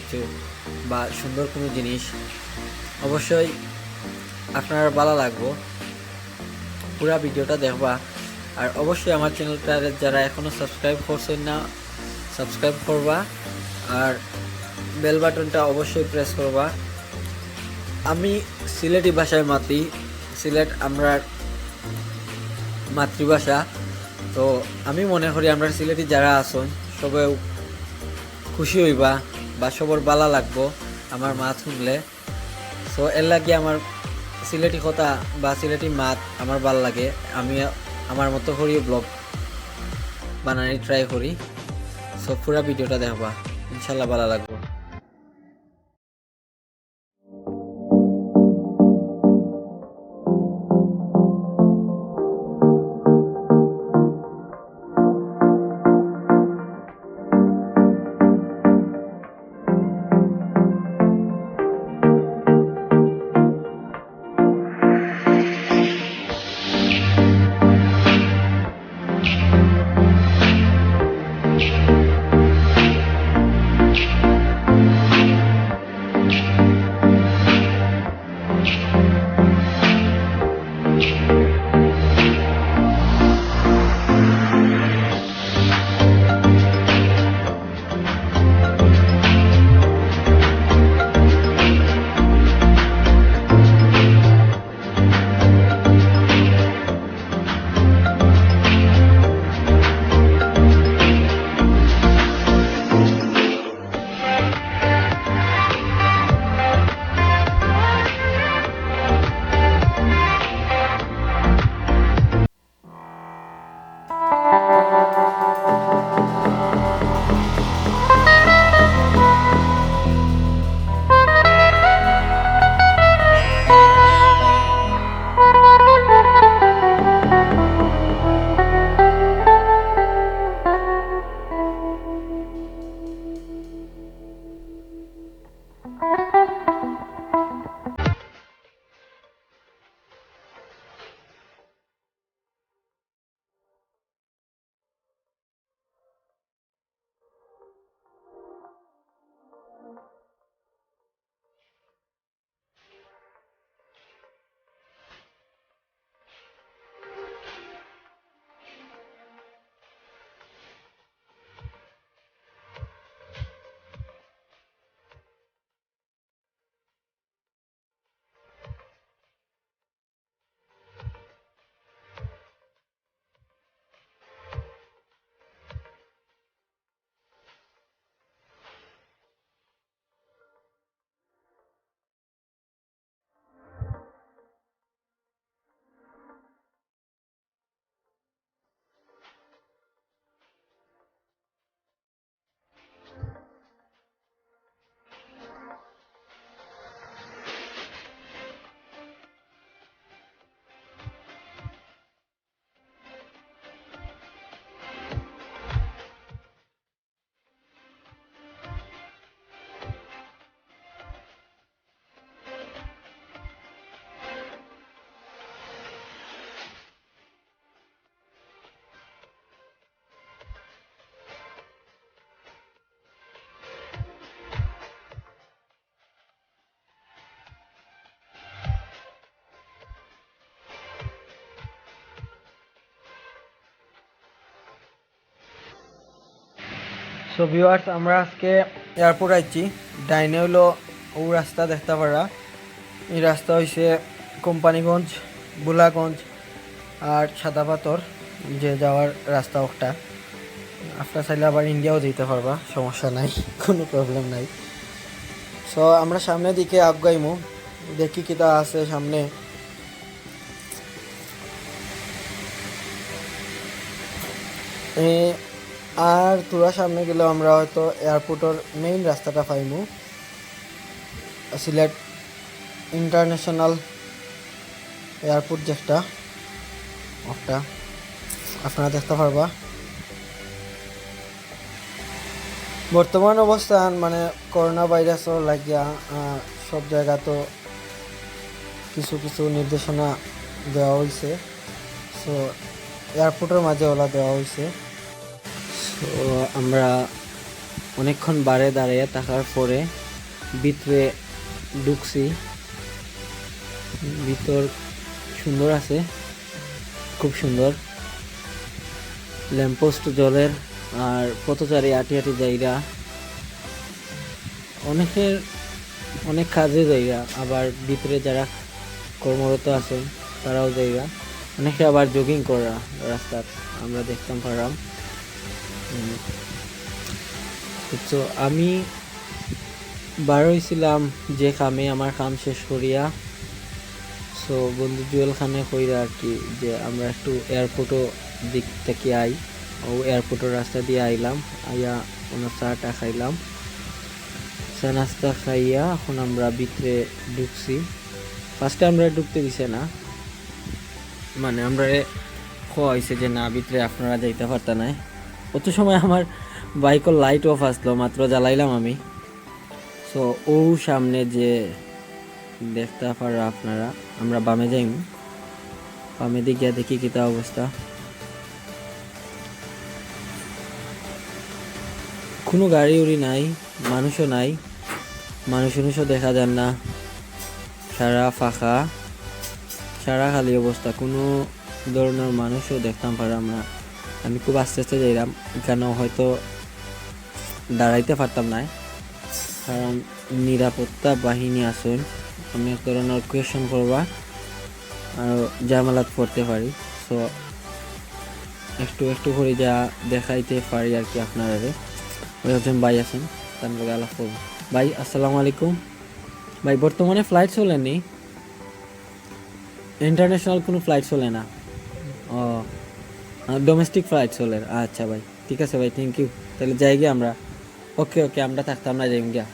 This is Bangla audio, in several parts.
কিছু বা সুন্দর কোনো জিনিস অবশ্যই আপনার ভালো লাগবো। পুরা ভিডিওটা দেখবা। আর অবশ্যই আমার চ্যানেলটা যারা এখনও সাবস্ক্রাইব করছেন না সাবস্ক্রাইব করবা, আর বেল বাটনটা অবশ্যই প্রেস করবা। আমি সিলেটি ভাষায় মাতি, সিলেট আমরা মাতৃভাষা। তো আমি মনে করি আমরা সিলেটি যারা আছেন সবাই খুশি হইবা বা সবার ভালো লাগবো আমার মাত শুনলে। সো এর লাগে আমার সিলেটি কথা বা সিলেটি মাত আমার ভাল লাগে। আমি আমার মতো করি ব্লগ বানানি ট্রাই করি। সো পুরা ভিডিওটা দেখবা, ইনশাল্লাহ ভালো লাগবে। সো ভিউয়ার্স, আমরা আজকে এয়ারপোর্ট আইছি। ডাইনে হলো ও রাস্তা দেখতে পারা। এই রাস্তা হইছে কোম্পানিগঞ্জ, বুলাগঞ্জ আর সাদা পাথর যে যাওয়ার রাস্তা ওটা। আপনার চাইলে আবার ইন্ডিয়াও যেতে পারবা, সমস্যা নাই, কোনো প্রবলেম নাই। সো আমরা সামনের দিকে আগাইমু, দেখি কিতা আছে সামনে। আর তোরা সামনে গেলে আমরা হয়তো এয়ারপোর্টের মেইন রাস্তাটা পাইমু, সিলেট ইন্টারন্যাশনাল এয়ারপোর্ট যেটা ওটা আপনারা দেখতে পারবা। বর্তমান অবস্থান মানে করোনা ভাইরাসও লাগিয়া সব জায়গা তো কিছু কিছু নির্দেশনা দেওয়া হয়েছে। সো এয়ারপোর্টের মাঝে ওলা দেওয়া হয়েছে। সো আমরা অনেকক্ষণ বারে দাঁড়িয়ে থাকার পরে ভিতরে ঢুকছি। ভিতর সুন্দর আছে, খুব সুন্দর। ল্যাম্পপোস্ট জলের, আর পথচারী আটি আটি জায়গা, অনেকের অনেক কাজে জায়গা। আবার ভিতরে যারা কর্মরত আছেন তারাও জায়গা। অনেকে আবার জগিং করা রাস্তার আমরা দেখতাম পারলাম। তো আমি বার হয়েছিলাম যে কামে, আমার কাম শেষ করিয়া। সো বন্ধু জুয়েল খানে কইরা আর কি যে আমরা একটু এয়ারপোর্টও দিক থেকে আই। ও এয়ারপোর্টের রাস্তা দিয়ে আইলাম, আইয়া কোনো চাটা খাইলাম, চা নাস্তা খাইয়া এখন আমরা ভিতরে ঢুকছি। ফার্স্টে আমরা ঢুকতে দিছে না, মানে আমরা হয়েছে যে না ভিতরে আপনারা যাইতে পারতা নাই। অত সময় আমার বাইকের লাইট অফ আসলো, মাত্র জ্বালাইলাম আমি। সো ও সামনে যে দেখতে পারা আপনারা, আমরা বামে যাইম, বামে দিকে গিয়া দেখি কিতা অবস্থা। কোনো গাড়ি উড়ি নাই, মানুষও নাই, মানুষও দেখা যান না, সারা ফাঁকা, সারা খালি অবস্থা, কোনো ধরনের মানুষও দেখতাম পারলাম না। আমি খুব আস্তে আস্তে যাইলাম, এখানেও হয়তো দাঁড়াইতে পারতাম না, কারণ নিরাপত্তা বাহিনী আসুন, আমি এক ধরনের কোয়েশন করবা আর জামালাত পড়তে পারি। সো একটু একটু করে যা দেখাইতে পারি আর কি আপনারা। ওই একজন ভাই আছেন, তার লগে আলাপ করব। ভাই আসসালামু আলাইকুম। ভাই বর্তমানে ফ্লাইট চলেনি, ইন্টারন্যাশনাল কোনো ফ্লাইট চলে না? ও, ডোমেস্টিক ফ্লাইট চলে। আচ্ছা ভাই, ঠিক আছে ভাই, থ্যাংক ইউ। তাহলে যাই গিয়ে আমরা। ওকে ওকে, আমরা থাকতাম না, যাই গিয়া।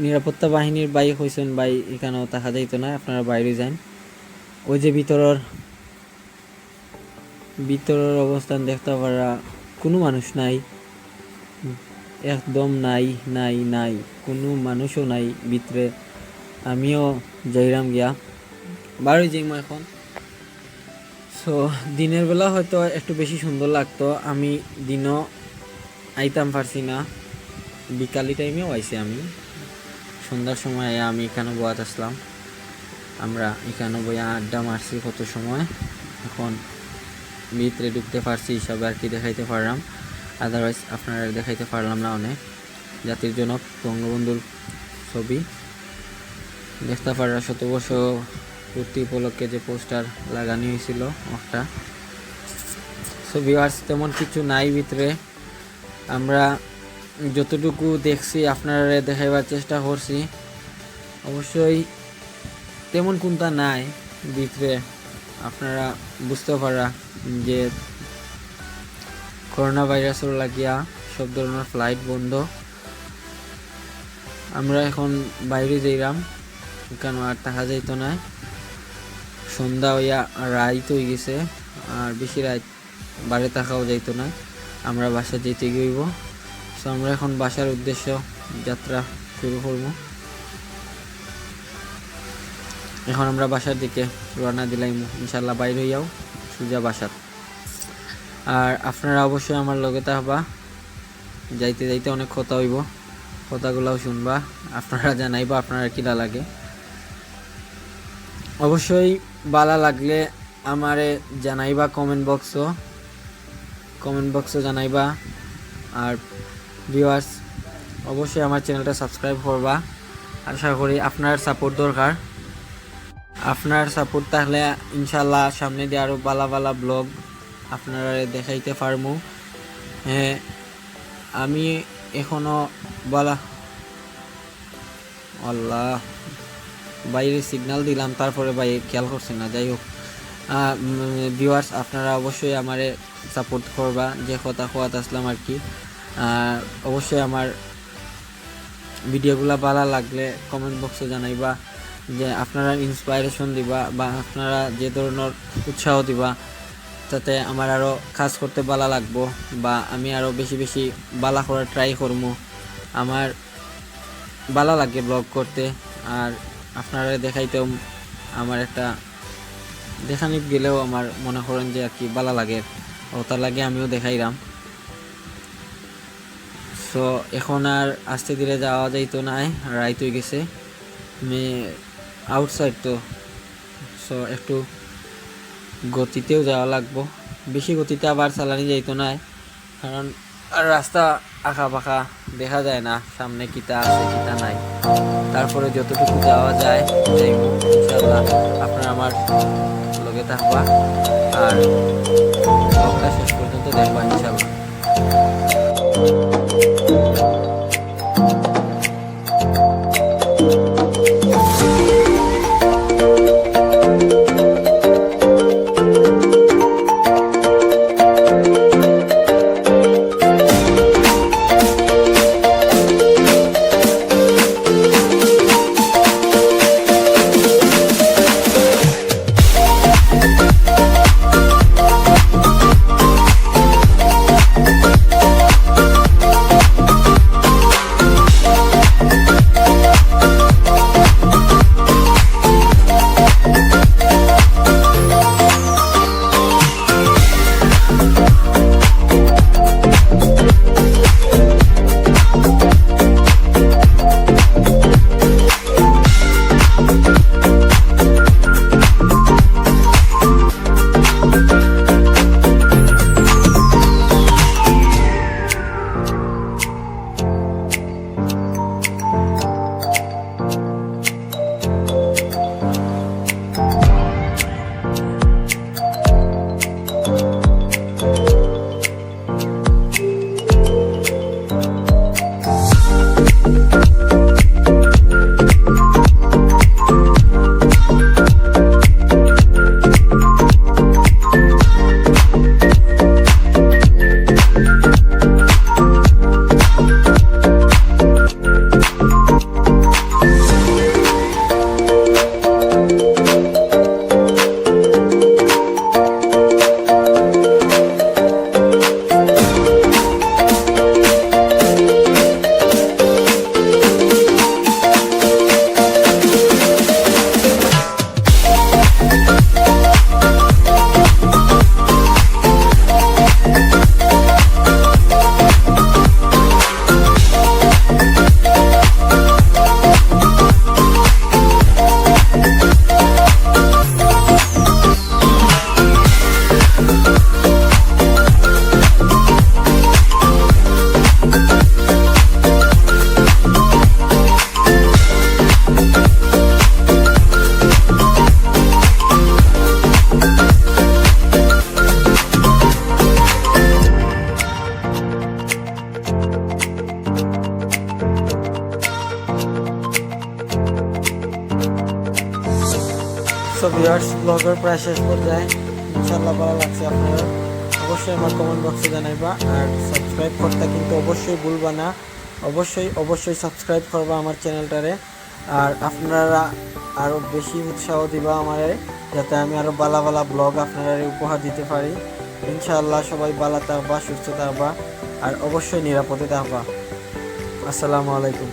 নিরাপত্তা বাহিনীর ভাই হয়েছেন ভাই, এখানেও থাকা যাইতো না, আপনারা বাইরে যান। ওই যে ভিতরের অবস্থান দেখতে পারা, কোনো মানুষ নাই, একদম নাই নাই নাই, কোনো মানুষও নাই ভিতরে। আমিও যাইরাম গিয়া, বারোই যাইম এখন। সো দিনের বেলা হয়তো একটু বেশি সুন্দর লাগতো, আমি দিনও আইতাম পারছি না, বিকালি টাইমেও আইছি। আমি সন্ধ্যার সময় আমি এখানে বয়াত আসলাম, আমরা এখানে বইয়া আড্ডা মারছি কত সময়। এখন ভিতরে ঢুকতে পারছি, সব আর কি দেখাইতে পারলাম, আদারওয়াইজ আপনারা দেখাইতে পারলাম না। অনেক জাতির জনক বঙ্গবন্ধুর ছবি দেখতে পারা, 100 বর্ষ পূর্তি উপলক্ষে যে পোস্টার লাগানো হয়েছিল একটা। সো ভিউয়ার্স, তেমন কিছু নাই ভিতরে, আমরা যতটুকু দেখছি আপনারা দেখাইবার চেষ্টা করছি। অবশ্যই তেমন কোনটা নাই ভিতরে, আপনারা বুঝতে পারা যে করোনা ভাইরাসের লাগিয়া সব ধরনের ফ্লাইট বন্ধ। আমরা এখন বাইরে যাইলাম, কেন আর থাকা যাইতো না, সন্ধ্যা হইয়া রাইত হয়ে গেছে, আর বেশি রাত বাইরে থাকাও যাইতো না, আমরা বাসা যেতে গইব। সো আমরা এখন বাসার উদ্দেশ্য যাত্রা শুরু করব। এখন আমরা বাসার দিকে রওনা দিলাম, ইনশাল্লাহ বাইরে হইয়াও সোজা বাসার। আর আপনারা অবশ্যই আমার লগে থাকবা, যাইতে যাইতে অনেক কথা হইব, কথাগুলাও শুনবা, আপনারা জানাইবা আপনারা কিলা লাগে। অবশ্যই ভালো লাগলে আমারে জানাইবা কমেন্ট বক্সও জানাইবা। আর ভিউয়ার্স অবশ্যই আমার চ্যানেলটা সাবস্ক্রাইব করবা, আশা করি আপনার সাপোর্ট দরকার। আপনার সাপোর্ট থাকলে ইনশাল্লাহ সামনে দিয়ে আরও ভালো ব্লগ আপনারা দেখাইতে পারবো। হ্যাঁ, আমি এখনো আল্লাহ বাইরে সিগন্যাল দিলাম, তারপরে ভাই খেয়াল করছে না। যাই হোক ভিউয়ার্স, আপনারা অবশ্যই আমারে সাপোর্ট করবা, যে কথা খোয়াত আসলাম আর কি। অবশ্যই আমার ভিডিওগুলো ভালো লাগলে কমেন্ট বক্সে জানাইবা, যে আপনারা ইন্সপাইরেশন দিবা বা আপনারা যে ধরনের উৎসাহ দিবা, যাতে আমার আরও কাজ করতে ভালো লাগবো, বা আমি আরও বেশি বেশি ভালো করার ট্রাই করবো। আমার ভালো লাগে ব্লগ করতে, আর আপনারা দেখাইতেও আমার একটা দেখানি গেলেও আমার মনে করেন যে আর কি ভালো লাগে, ও তার লাগে আমিও দেখাইলাম। সো এখন আর আস্তে ধীরে যাওয়া যাইতো নাই, রাইত হয়ে গেছে, আউটসাইড তো, সো একটু গতিতেও যাওয়া লাগবো। বেশি গতিতে আবার চালানি যাইতো না, কারণ রাস্তা আঁকা বাঁকা দেখা যায় না, সামনে কিতা আছে কিতা নাই। তারপরে যতটুকু যাওয়া যায় যাইব ইনশাআল্লাহ। আপনারা আমার লগে থাকবা আর ব্লগটা শেষ পর্যন্ত দেখবা ইনশাআল্লাহ। সো ভিউয়ার্স, ব্লগের প্রায় শেষ পর্যায়ে, ইনশাআল্লাহ ভালো লাগছে আপনারা অবশ্যই আমার কমেন্ট বক্সে জানাইবা। আর সাবস্ক্রাইব করতে কিন্তু অবশ্যই ভুলবা না, অবশ্যই সাবস্ক্রাইব করবা আমার চ্যানেলটারে। আর আপনারা আরও বেশি উৎসাহ দিবা আমারে, যাতে আমি আরও ভালো ভালো ব্লগ আপনারা উপহার দিতে পারি। ইনশাআল্লাহ সবাই ভালো থাকবা, সুস্থ থাকবা, আর অবশ্যই নিরাপদে থাকবা। আসসালামু আলাইকুম।